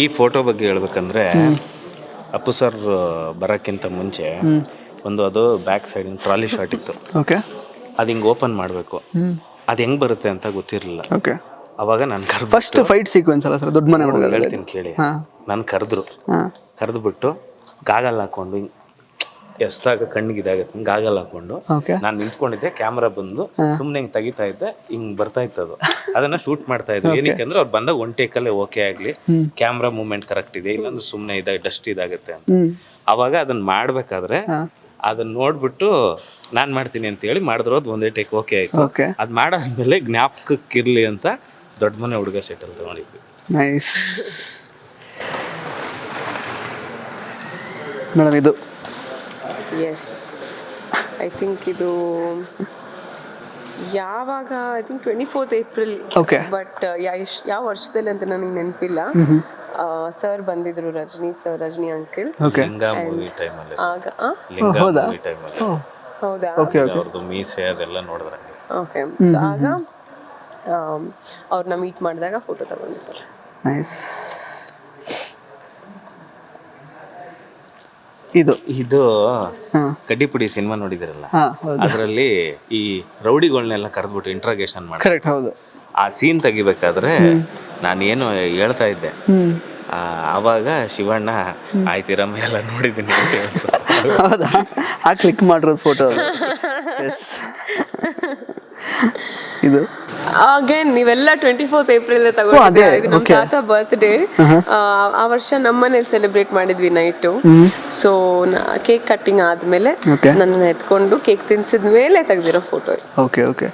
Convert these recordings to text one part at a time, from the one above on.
ಈ ಫೋಟೋ ಬಗ್ಗೆ ಹೇಳ್ಬೇಕಂದ್ರೆ ಅಪ್ಪು ಸರ್ ಬರೋಕ್ಕಿಂತ ಮುಂಚೆ ಅದು ಬ್ಯಾಕ್ ಸೈಡ್ ಟ್ರಾಲಿ ಶಾಟ್ ಇತ್ತು. ಓಕೆ. ಅದು ಹಿಂಗೆ ಓಪನ್ ಮಾಡಬೇಕು, ಅದು ಹೆಂಗೆ ಬರುತ್ತೆ ಅಂತ ಗೊತ್ತಿರಲಿಲ್ಲ. ಓಕೆ. ಅವಾಗ ನಾನು ಫಸ್ಟ್ ಫೈಟ್ ಸೀಕ್ವೆನ್ಸ್ ಅಲ್ಲ ಸರ್, ದೊಡ್ಡ ಮನೆ ಹುಡುಗ ಹೇಳ್ತೀನಿ ಕೇಳಿ. ನಾನು ಕರೆದ್ಬಿಟ್ಟು ಗಾಗಲ್ ಹಾಕೊಂಡು ಎಷ್ಟಾಗ ಕಣ್ಣಿಗೆ ಇದಾಗತ್ತೆ ಗಾಗಲ್ ಹಾಕೊಂಡು ನಾನು ನಿಂತ್ಕೊಂಡಿದ್ದೆ. ಕ್ಯಾಮ್ರಾ ಬಂದು ಸುಮ್ಮನೆ ಹಿಂಗೆ ತೆಗಿತಾ ಇದ್ದೆ, ಹಿಂಗೆ ಬರ್ತಾ ಇತ್ತು. ಅದನ್ನ ಶೂಟ್ ಮಾಡ್ತಾ ಇದ್ದೆ. ಏನಕ್ಕೆ ಅಂದ್ರೆ ಅವ್ರು ಬಂದಾಗ ಒನ್ ಟೇಕಲ್ಲೇ ಓಕೆ ಆಗಲಿ, ಕ್ಯಾಮ್ರಾ ಮೂವ್ಮೆಂಟ್ ಕರೆಕ್ಟ್ ಇದೆ, ಇಲ್ಲಾಂದ್ರೆ ಸುಮ್ಮನೆ ಡಸ್ಟ್ ಇದಾಗುತ್ತೆ ಅಂತ. ಅವಾಗ ಅದನ್ನ ಮಾಡ್ಬೇಕಾದ್ರೆ ಅದನ್ನ ನೋಡ್ಬಿಟ್ಟು ನಾನು ಮಾಡ್ತೀನಿ ಅಂತ ಹೇಳಿ ಮಾಡಿದ್ರು. ಅದು ಒಂದೇ ಟೇಕ್ ಓಕೆ ಆಯ್ತು. ಅದು ಮಾಡಾದ್ಮೇಲೆ ಜ್ಞಾಪಕಕ್ಕಿರ್ಲಿ ಅಂತ ದೊಡ್ಡ ಮನೆ ಹುಡುಗ ಸೆಟಲ್ ತಗೊಂಡಿದ್ವಿ. Nice madam. ಇದು ಎಸ್, ಐ ಥಿಂಕ್ ಇದು ಯಾವಾಗ, I think 24th April. But ಯಾವ ವರ್ಷದಲ್ಲಿ ಅಂತ ನನಗೆ ನೆನಪಿಲ್ಲ. ಸರ್ ಬಂದಿದ್ರು, ರಜನಿ ಅಂಕಲ್. ಹೌದಾ? ಮೀಸೆ ಅದೆಲ್ಲ ನೋಡಿದ್ರೆ ಓಕೆ. ಆಗ ಅವ್ರನ್ನ ಮೀಟ್ ಮಾಡಿದಾಗ ಫೋಟೋ ತಗೊಂಡಿದ್ದಾರೆ. ನೈಸ್. ಇದು ಕಡ್ಡಿಪುಡಿ ಸಿನಿಮಾ ನೋಡಿದಿರಲ್ಲ, ಅದರಲ್ಲಿ ಈ ರೌಡಿಗಳನ್ನೆಲ್ಲ ಕರೆದ್ಬಿಟ್ಟು ಇಂಟ್ರಾಗೇಷನ್ ಮಾಡಿ. ಕರೆಕ್ಟ್, ಹೌದು. ಆ ಸೀನ್ ತೆಗಿಬೇಕಾದ್ರೆ ನಾನೇನು ಹೇಳ್ತಾ ಇದ್ದೆ, ಆವಾಗ ಶಿವಣ್ಣ ಆಯ್ತಿರಮ್ಮ ಎಲ್ಲ ನೋಡಿದ್ದೀನಿ ಅಂತ ಹೇಳ್ತಾರೆ. ಹೌದಾ? ಆ ಕ್ಲಿಕ್ ಮಾಡಿರೋದು ಫೋಟೋ. ಇದು ಅಗೇನ್ ನೀವೆಲ್ಲ 24th April ತಗೊಂಡಿದ್ದೀರಾ. ನಮ್ಮ ತಾತ ಬರ್ತ್ಡೇ ಆ ವರ್ಷ ನಮ್ಮನೇಲಿ ಸೆಲೆಬ್ರೇಟ್ ಮಾಡಿದ್ವಿ ನೈಟು. ಸೊ ಕೇಕ್ ಕಟ್ಟಿಂಗ್ ಆದ್ಮೇಲೆ ನನ್ನನ್ನು ಎತ್ಕೊಂಡು ಕೇಕ್ ತಿನ್ಸಿದ್ಮೇಲೆ ತೆಗ್ದಿರೋ ಫೋಟೋ. Okay okay.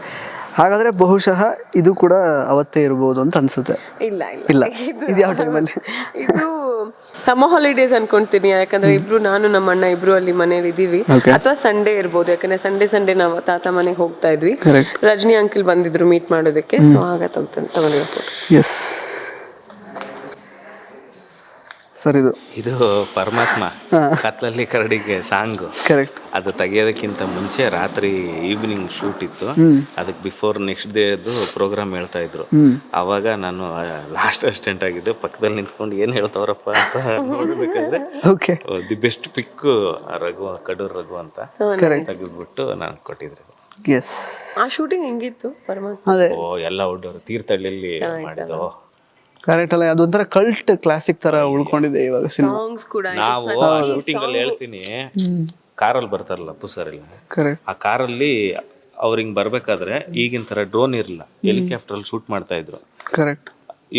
ಹಾಗಾದ್ರೆ ಬಹುಶಃ ಇದು ಕೂಡ ಅವತ್ತೇ ಇರಬಹುದು ಅಂತ ಅನ್ಸುತ್ತೆ. ಇಲ್ಲ, ಇದು ಯಾವ ಟೈಮಲ್ಲಿ? ಇದು ಸಮ್ಮರ್ ಹಾಲಿಡೇಸ್ ಅನ್ಕೊಂತೀನಿ. ಯಾಕಂದ್ರೆ ನಾನು ನಮ್ಮ ಅಣ್ಣ ಇಬ್ರು ಅಲ್ಲಿ ಮನೇಲಿ ಇದೀವಿ. ಅಥವಾ ಸಂಡೇ ಇರ್ಬೋದು, ಯಾಕಂದ್ರೆ ಸಂಡೇ ನಾವು ತಾತ ಮನೆಗೆ ಹೋಗ್ತಾ ಇದ್ವಿ. ರಜನಿ ಅಂಕಲ್ ಬಂದಿದ್ರು ಮೀಟ್ ಮಾಡೋದಕ್ಕೆ. ಸೊ ಆಗ ತಗೊಂಡಿರೋ ಫೋಟೋ. Yes sir. ಇದು ಪರಮಾತ್ಮ ಕತ್ಲಲ್ಲಿ ಕರಡಿಗೆ ಸಾಂಗು. ಕರೆಕ್ಟ್. ಅದು ತೆಗಿಯೋದಕ್ಕಿಂತ ಮುಂಚೆ ರಾತ್ರಿ ಈವ್ನಿಂಗ್ ಶೂಟ್ ಇತ್ತು. ಅದಕ್ಕೆ ಬಿಫೋರ್ ನೆಕ್ಸ್ಟ್ ಡೇದು ಪ್ರೋಗ್ರಾಮ್ ಹೇಳ್ತಾ ಇದ್ರು. ಅವಾಗ ನಾನು ಲಾಸ್ಟ್ ಅಸಿಸ್ಟೆಂಟ್ ಆಗಿದ್ದೆ. ಪಕ್ಕದಲ್ಲಿ ನಿಂತ್ಕೊಂಡು ಏನ್ ಹೇಳ್ತಾವ್ರಪ್ಪ ಅಂತ ನೋಡ್ಬೇಕಾದ್ರೆ ದಿ ಬೆಸ್ಟ್ ಪಿಕ್ ಕಡೂರ್ ರಘು ಅಂತ ತೆಗೆದ್ಬಿಟ್ಟು ನಾನು ಕೊಟ್ಟಿದ್ರೆ. ಆ ಶೂಟಿಂಗ್ ಹೆಂಗಿತ್ತು ಪರಮಾತ್ಮ? ಎಲ್ಲ ಔಟ್ಡೋರ್ ತೀರ್ಥಹಳ್ಳಿಯಲ್ಲಿ ಮಾಡಿದ್ದು. ಕರೆಕ್ಟ್ ಅಲ್ಲ, ಅದೊಂಥರ ಕಲ್ಟ್ ಕ್ಲಾಸಿಕ್ ತರ ಉಳ್ಕೊಂಡಿದೆ ಇವಾಗ ಸಾಂಗ್ಸ್ ಕೂಡ. ನಾವು ಶೂಟಿಂಗ್ ಅಲ್ಲಿ ಹೇಳ್ತೀನಿ, ಕಾರಲ್ಲಿ ಬರ್ತಾರಲ್ಲ ಅಪ್ಪು ಸರ್ ಇಲ್ಲ, ಆ ಕಾರಲ್ಲಿ ಅವ್ರ ಹಿಂಗ್ ಬರ್ಬೇಕಾದ್ರೆ ಈಗಿನ ತರ ಡ್ರೋನ್ ಇರಲಿಲ್ಲ, ಹೆಲಿಕಾಪ್ಟರ್ ಅಲ್ಲಿ ಶೂಟ್ ಮಾಡ್ತಾ ಇದ್ರು. ಕರೆಕ್ಟ್.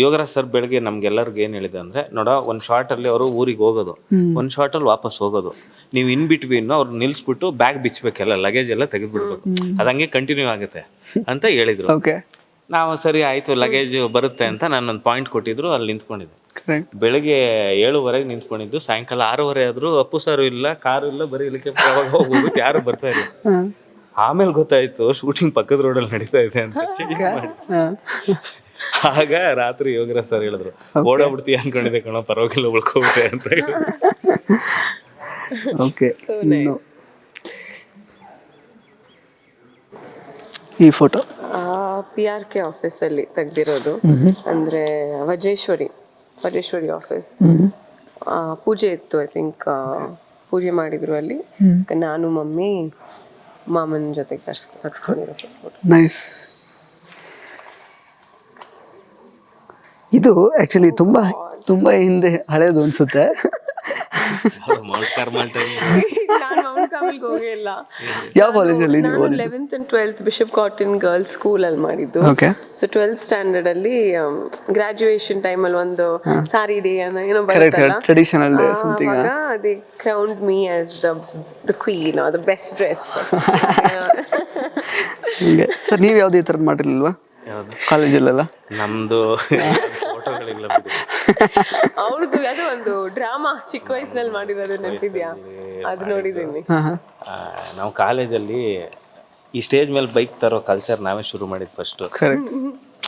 ಯೋಗರಾಜ್ ಸರ್ ಬೆಳಗ್ಗೆ ನಮ್ಗೆಲ್ಲರಿಗೂ ಏನ್ ಹೇಳಿದೆ ಅಂದ್ರೆ, ನೋಡ ಒಂದ್ ಶಾರ್ಟ್ ಅಲ್ಲಿ ಅವರು ಊರಿಗೆ ಹೋಗೋದು, ಒಂದ್ ಶಾರ್ಟ್ ಅಲ್ಲಿ ವಾಪಸ್ ಹೋಗೋದು, ನೀವು ಇನ್ ಬಿಟ್ವೀನ್ ಅವ್ರು ನಿಲ್ಸ್ಬಿಟ್ಟು ಬ್ಯಾಗ್ ಬಿಚ್ಚಬೇಕೆಲ್ಲ, ಲಗೇಜ್ ಎಲ್ಲ ತೆಗೆದ್ಬಿಡ್ಬೇಕು, ಅದಂಗೆ ಕಂಟಿನ್ಯೂ ಆಗುತ್ತೆ ಅಂತ ಹೇಳಿದ್ರು. ನಾವು ಸರಿ ಆಯ್ತು ಲಗೇಜ್ ಬರುತ್ತೆ ಅಂತ ನಾನೊಂದು ಪಾಯಿಂಟ್ ಕೊಟ್ಟಿದ್ರು, ಅಲ್ಲಿ ನಿಂತ್ಕೊಂಡಿದ್ದೆ. ಬೆಳಗ್ಗೆ 7:30 ನಿಂತ್ಕೊಂಡಿದ್ದು, ಸಾಯಂಕಾಲ 6:30 ಆದ್ರೂ ಅಪ್ಪು ಸಾರು ಇಲ್ಲ, ಕಾರು ಇಲ್ಲ, ಬರೀ ಹೆಲಿಕಾಪ್ಟರ್ ಅವಾಗ ಹೋಗ್ಬಿಟ್ಟು ಯಾರು ಬರ್ತಾ ಇಲ್ಲ. ಆಮೇಲೆ ಗೊತ್ತಾಯ್ತು ಶೂಟಿಂಗ್ ಪಕ್ಕದ ರೋಡಲ್ಲಿ ನಡೀತಾ ಇದೆ ಅಂತ. ಆಗ ರಾತ್ರಿ ಯೋಗರಾಜ್ ಸರ್ ಹೇಳಿದ್ರು, ಓಡಾಡ್ಬಿಡ್ತೀಯ ಅನ್ಕೊಂಡಿದ್ದೆ ಕಣೋ, ಪರವಾಗಿಲ್ಲ ಉಳ್ಕೋಬಿಟ್ಟೆ ಅಂತ. ಈ ಫೋಟೋ PRK ಆಫೀಸಲ್ಲಿ ತೆಗ್ದಿರೋದು. ಅಂದ್ರೆ ವಜೇಶ್ವರಿ ಆಫೀಸ್. ಪೂಜೆ ಇತ್ತು, ಐ ಥಿಂಕ್ ಪೂಜೆ ಮಾಡಿದ್ರು ಅಲ್ಲಿ. ನಾನು ಮಮ್ಮಿ ಮಾಮನ ಜೊತೆಗೆ ತಗ್ಸ್ಕೊಂಡಿರೋ ಫೋಟೋ. ನೈಸ್. ಇದು ಆಕ್ಚುಲಿ ತುಂಬಾ ಹಿಂದೆ ಹಳೇದು ಅನ್ಸುತ್ತೆ. ನಾನು ಮೌಂಟ್ ಕಾರ್ಮೆಲ್ಗೆ ಹೋಗಿಲ್ಲ. ಯಾವ ಕಾಲೇಜಲ್ಲಿ? ನಾನು 11th and 12th Bishop Cotton Girls School ಅಲ್ಲಿ ಮಾಡಿದ್ದು. ಸೊ 12th ಸ್ಟ್ಯಾಂಡರ್ಡ್ ಅಲ್ಲಿ ಗ್ರಾಜುಯೇಷನ್ ಟೈಮ್ ಅಲ್ಲಿ ಒಂದು ಸಾರಿ ಡೇ ಏನೋ ಬರುತ್ತಲ್ಲ, traditional day something. They crowned me as the queen or the best dress. Sir ನೀವು ಯಾವ್ದು ಈ ಥರದ್ದು ಮಾಡಿರ್ಲಿಲ್ವಾ ಕಾಲೇಜಲ್ಲೆಲ್ಲ? ನಮ್ದು ಫೋಟೋಗಳಿಲ್ಲ. ಅವ್ರದ್ದು ಅದು ಒಂದು ಡ್ರಾಮಾ ಚಿಕ್ಕ ವಯಸ್ಸಿನಲ್ಲಿ ಮಾಡಿರೋದು ನೆನಪಿದ್ಯಾ? ಅದು ನೋಡಿದ್ದೀನಿ. ನಾವು ಕಾಲೇಜಲ್ಲಿ ಈ ಸ್ಟೇಜ್ ಮೇಲೆ ಬೈಕ್ ತರೋ ಕಲ್ಚರ್ ನಾವೇ ಶುರು ಮಾಡಿದ್ ಫಸ್ಟ್.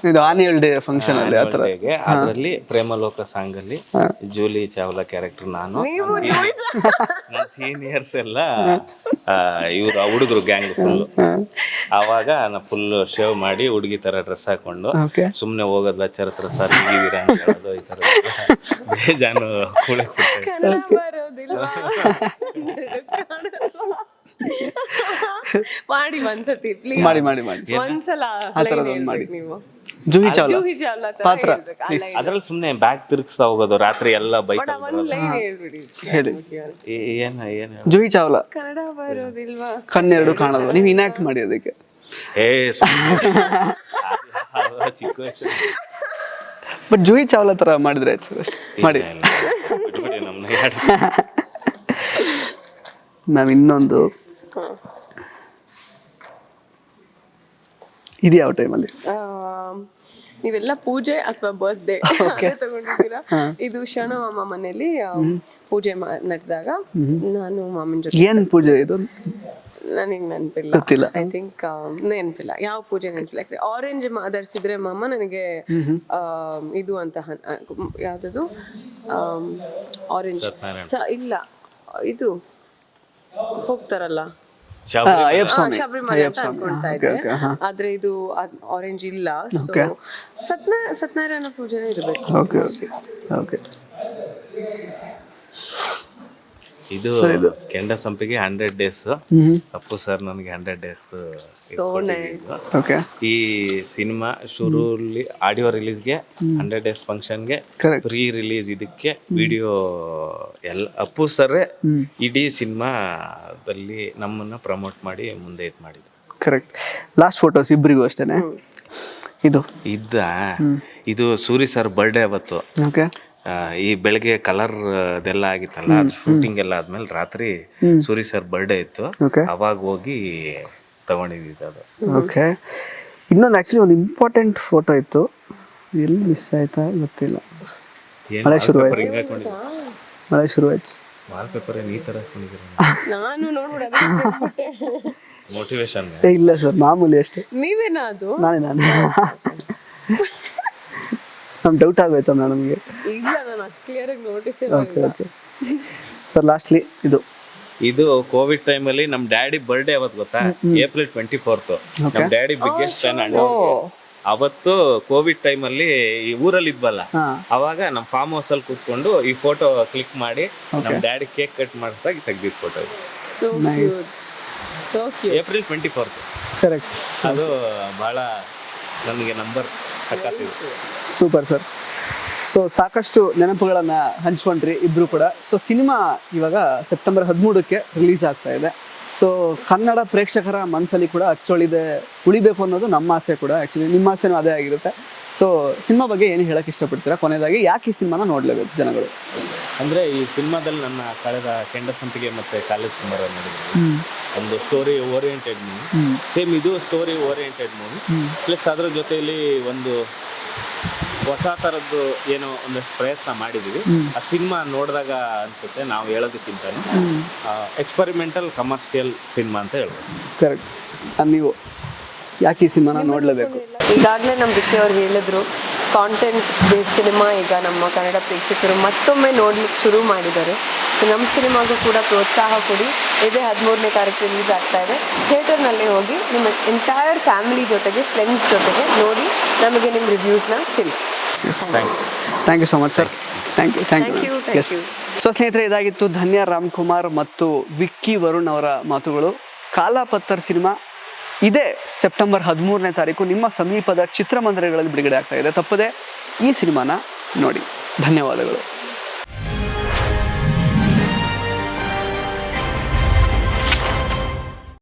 ಇದು ಆನ್ಯುವಲ್ ಡೇ ಫಂಕ್ಷನ್ ಅಲ್ಲಿ ಅದರಲ್ಲಿ ಪ್ರೇಮಲೋಕ ಸಾಂಗ್ ಅಲ್ಲಿ ಜೂಲಿ ಚಾವ್ಲಾ ಕ್ಯಾರೆಕ್ಟರ್ ನಾನು, ನನ್ನ ಸೀನಿಯರ್ಸ್ ಎಲ್ಲ ಇವ್ರು ಹುಡುಗರು ಗ್ಯಾಂಗ್ ಫುಲ್ಲು. ಆವಾಗ ನಾ ಫುಲ್ ಶೇವ್ ಮಾಡಿ ಹುಡುಗಿ ತರ ಡ್ರೆಸ್ ಹಾಕೊಂಡು ಸುಮ್ನೆ ಹೋಗೋದು ಲೆಕ್ಚರ್ ಹತ್ರ ಸರ್ ಹೀಗಿದ್ದೀರಾ ಅಂತ ಹೇಳೋದು, ಈ ತರ ಬೇಜಾನು ಕೂಳೆ ಕೊಡ್ತಾರೆ. ಕನ್ನಡ ಬರೋದಿಲ್ವಾ? ಮಾಡಿ ಒಂದ್ಸತಿ ಪ್ಲೀಸ್, ಮಾಡಿ ಮಾಡಿ ಮಾಡಿ ಒಂದ್ಸಲ ಮಾಡಿ. ನೀವು ಜೂಹಿ ಚಾವ್ಲಾ ಜೂಹಿ ಚಾವ್ಲಾ ತರ ಪಾತ್ರ ಹೇಳ್ಬೇಕು. ಅದ್ರಲ್ಲಿ ಸುಮ್ನೆ ಬ್ಯಾಗ್ ತಿರುಗಿಸ್ತಾ ಹೋಗೋದು ರಾತ್ರಿ ಎಲ್ಲ ಬೈಕ್. ಒಂದ್ ಲೈನ್ ಹೇಳ್ಬಿಡಿ. ಹೇಳಿ. ಏನ್ ಜೂಹಿ ಚಾವ್ಲಾ ಕನ್ನಡ ಬರೋದಿಲ್ವಾ? ಕಣ್ಣೆರಡು ಕಾಣಲ್ವಾ? ನೀವು ಇನ್ಯಾಕ್ಟ್ ಮಾಡಿ ಅದಕ್ಕೆ. ಚಿಕ್ಕ ವಯಸ್ಸು ಬಟ್ ಜೂಹಿ ಚಾವ್ಲಾ ತರ ಮಾಡಿದ್ರೆ ಆಯ್ತು ಸರ್, ಅಷ್ಟೇ ಮಾಡಿ. ಮ್ಯಾಮ್ ಇನ್ನೊಂದು, ಇದು ಯಾವ ಟೈಮಲ್ಲಿ? ನೀವೆಲ್ಲ ಪೂಜೆ ಅಥವಾ ಬರ್ತ್ಡೇ ತಗೊಂಡಿದ್ದೀರಾ? ಇದು ಶರಣ ಮಾಮ ಮನೇಲಿ ಪೂಜೆ ನಡೆದಾಗ ನಾನು ಮಾಮನ ಜೊತೆ. ಏನ್ ಪೂಜೆ ಇದು? ನನಗೆ ನೆನಪಿಲ್ಲ, ಗೊತ್ತಿಲ್ಲ. ಐ ಥಿಂಕ್ ನೆನಪಿಲ್ಲ, ಯಾವ ಪೂಜೆ ನೆನಪಿಲ್ಲ. ಆರೆಂಜ್ ಧರಿಸಿದ್ರೆ ಮಾಮ ನನಗೆ ಇದು ಅಂತ ಯಾವ್ದದು ಆರೆಂಜ್ ಇಲ್ಲ, ಇದು ಹೋಗ್ತಾರಲ್ಲ ಶಬರಿಮಲೆ ಅಂತ ಅನ್ಕೊಳ್ತಾ ಇದ್ದೆ, ಆದ್ರೆ ಇದು ಆರೆಂಜ್ ಇಲ್ಲ. ಸೊ ಸತ್ಯನಾರಾಯಣ ಪೂಜೆನೇ ಇರಬೇಕು. ಇದು ಕೆಂಡ ಸಂಪಿಗೆ 100 days. ಅಪ್ಪು ಸರ್ ನನಗೆ 100 days ಈ ಸಿನಿಮಾ ಶುರುಲಿ ಆಡಿಯೋ ರಿಲೀಸ್ಗೆ 100 days ಫಂಕ್ಷನ್ಗೆ ಪ್ರೀ ರಿಲೀಸ್ ಇದಕ್ಕೆ ವಿಡಿಯೋ ಎಲ್ಲ ಅಪ್ಪು ಸರ್ರೇ ಇಡೀ ಸಿನಿಮಾದಲ್ಲಿ ನಮ್ಮನ್ನ ಪ್ರಮೋಟ್ ಮಾಡಿ ಮುಂದೆ ಇದು ಮಾಡಿದ್ರು. ಕರೆಕ್ಟ್. ಲಾಸ್ಟ್ ಫೋಟೋಸ್ ಇಬ್ಬರಿಗೂ ಅಷ್ಟೇನೆ. ಇದು ಸೂರಿ ಸರ್ ಬರ್ಡೇ ಅವತ್ತು. ಈ ಬೆಳಗ್ಗೆ ಕಲರ್ ಅದೆಲ್ಲ ಆಗಿತ್ತಲ್ಲ, ಶೂಟಿಂಗ್ ಎಲ್ಲ ಆದ್ಮೇಲೆ ರಾತ್ರಿ ಸೂರಿ ಸರ್ ಬರ್ಡೇ ಇತ್ತು, ಅವಾಗ ಹೋಗಿ ತಗೊಂಡಿದ್ವಿ ಅದು. ಓಕೆ. ಇನ್ನೊಂದು ಆಕ್ಚುಲಿ ಒಂದು ಇಂಪಾರ್ಟೆಂಟ್ ಫೋಟೋ ಇತ್ತು, ಎಲ್ಲಿ ಮಿಸ್ ಆಯ್ತಾ ಗೊತ್ತಿಲ್ಲ. ಮಳೆ ಶುರುವಾಯ್ತು. ವಾಲ್ ಪೇಪರ್ ಈ ತರ ನಾನು ಮೋಟಿವೇಶನ್ ಇಲ್ಲ ಸರ್, ಮಾಮೂಲಿ ಅಷ್ಟೇ. ನೀವೇನಾ ಅದು? ನಾನೇ ನಮ್ಗೆ ಡೌಟ್ ಆಗೋಯ್ತು ನಮಗೆ. ಇಲ್ಲ, ನಾನು ಅಷ್ಟು ಕ್ಲಿಯರ್ ಆಗಿ ನೋಟಿಸ್ ಸರ್ ಲಾಸ್ಟ್ಲಿ ಇದು ಕೋವಿಡ್ ಟೈಮಲ್ಲಿ ನಮ್ಮ ಡ್ಯಾಡಿ ಬರ್ಡೇ ಅವತ್ತು ಗೊತ್ತಾ, April 24th. ನಮ್ಮ ಡ್ಯಾಡಿ ಬಿಗ್ಗೆಸ್ಟ್ ಫ್ಯಾನ್ ಅಣ್ಣ. ಅವತ್ತು ಕೋವಿಡ್ ಟೈಮಲ್ಲಿ ಈ ಊರಲ್ಲಿ ಇದ್ವಲ್ಲ, ಅವಾಗ ನಮ್ಮ ಫಾರ್ಮ್ ಹೌಸ್ ಅಲ್ಲಿ ಕೂತ್ಕೊಂಡು ಈ ಫೋಟೋ ಕ್ಲಿಕ್ ಮಾಡಿ ನಮ್ಮ ಡ್ಯಾಡಿ ಕೇಕ್ ಕಟ್ ಮಾಡಿದಾಗ ತೆಗ್ದಿದ್ ಫೋಟೋ ಇದು. April 24th. ಕರೆಕ್ಟ್. ಅದು ಬಹಳ ನನಗೆ ನಂಬರ್ ಸೂಪರ್ ಸರ್. ಸೊ ಸಾಕಷ್ಟು ನೆನಪುಗಳನ್ನ ಹಂಚ್ಕೊಂಡ್ರಿ ಇಬ್ರು ಕೂಡ. ಸೊ ಸಿನಿಮಾ ಇವಾಗ ಸೆಪ್ಟೆಂಬರ್ 13ಕ್ಕೆ ರಿಲೀಸ್ ಆಗ್ತಾ ಇದೆ. ಸೊ ಕನ್ನಡ ಪ್ರೇಕ್ಷಕರ ಮನಸ್ಸಲ್ಲಿ ಕೂಡ ಉಳಿಬೇಕು ಅನ್ನೋದು ನಮ್ಮ ಆಸೆ ಕೂಡ. ಆ್ಯಕ್ಚುಲಿ ನಿಮ್ಮ ಆಸೆನೂ ಅದೇ ಆಗಿರುತ್ತೆ. ಸೊ ಸಿನಿಮಾ ಬಗ್ಗೆ ಏನು ಹೇಳಕ್ಕೆ ಇಷ್ಟಪಡ್ತೀರಾ? ಕೊನೆಯದಾಗಿ ಯಾಕೆ ಈ ಸಿನಿಮಾನ ನೋಡಲೇಬೇಕು ಜನಗಳು? ಅಂದರೆ ಈ ಸಿನಿಮಾದಲ್ಲಿ ನನ್ನ ಕಳೆದ ಕೆಂಡ ಸಂಪಿಗೆ ಮತ್ತು ಕಾಲೇಜ್ ಕುಮಾರ ನೋಡಿದ್ವಿ. ಒಂದು ಸ್ಟೋರಿ ಓರಿಯೆಂಟೆಡ್ ಮೂವಿ, ಸೇಮ್ ಇದು ಸ್ಟೋರಿ ಓರಿಯೆಂಟೆಡ್ ಮೂವಿ, ಪ್ಲಸ್ ಅದರ ಜೊತೆಯಲ್ಲಿ ಒಂದು ಹೊಸ ಥರದ್ದು ಏನೋ ಒಂದಷ್ಟು ಪ್ರಯತ್ನ ಮಾಡಿದ್ದೀವಿ. ಆ ಸಿನಿಮಾ ನೋಡಿದಾಗ ಅನಿಸುತ್ತೆ, ನಾವು ಹೇಳೋದಕ್ಕಿಂತ ಎಕ್ಸ್ಪರಿಮೆಂಟಲ್ ಕಮರ್ಷಿಯಲ್ ಸಿನಿಮಾ ಅಂತ ಹೇಳ್ಬೋದು. ಕರೆಕ್ಟ್. ನೀವು ಯಾಕೆ ಈ ಸಿನಿಮಾನ ನೋಡಲೇಬೇಕು? ಈಗಾಗಲೇ ನಮ್ಮ ವಿಕ್ಕಿ ಅವ್ರು ಹೇಳಿದ್ರು, ಕಾಂಟೆಂಟ್ ಬೇಸ್ಡ್ ಸಿನಿಮಾ ಈಗ ನಮ್ಮ ಕನ್ನಡ ಪ್ರೇಕ್ಷಕರು ಮತ್ತೊಮ್ಮೆ ನೋಡ್ಲಿಕ್ಕೆ ಶುರು ಮಾಡಿದ್ದಾರೆ. ನಮ್ಮ ಸಿನಿಮಾಗೂ ಕೂಡ ಪ್ರೋತ್ಸಾಹ ಕೊಡಿ. ಇದೇ 13ನೇ ತಾರೀಕು ರಿಲೀಸ್ ಆಗ್ತಾ ಇದೆ. ಥಿಯೇಟರ್ನಲ್ಲಿ ಹೋಗಿ ನಿಮ್ಮ ಎಂಟೈರ್ ಫ್ಯಾಮಿಲಿ ಜೊತೆಗೆ, ಫ್ರೆಂಡ್ಸ್ ಜೊತೆಗೆ ನೋಡಿ ನಮಗೆ ನಿಮ್ಮ ರಿವ್ಯೂಸ್ನ ತಿಳಿಸಿ. Thank you so much sir. Thank you. So ಸ್ನೇಹಿತರೆ, ಇದಾಗಿತ್ತು ಧನ್ಯ ರಾಮ್ಕುಮಾರ್ ಮತ್ತು ವಿಕ್ಕಿ ವರುಣ್ ಅವರ ಮಾತುಗಳು. ಕಾಲಾಪತ್ತರ್ ಸಿನಿಮಾ ಇದೇ ಸೆಪ್ಟೆಂಬರ್ 13ನೇ ತಾರೀಕು ನಿಮ್ಮ ಸಮೀಪದ ಚಿತ್ರಮಂದಿರಗಳಲ್ಲಿ ಬಿಡುಗಡೆ ಆಗ್ತಾ ಇದೆ. ತಪ್ಪದೆ ಈ ಸಿನಿಮಾನ ನೋಡಿ. ಧನ್ಯವಾದಗಳು.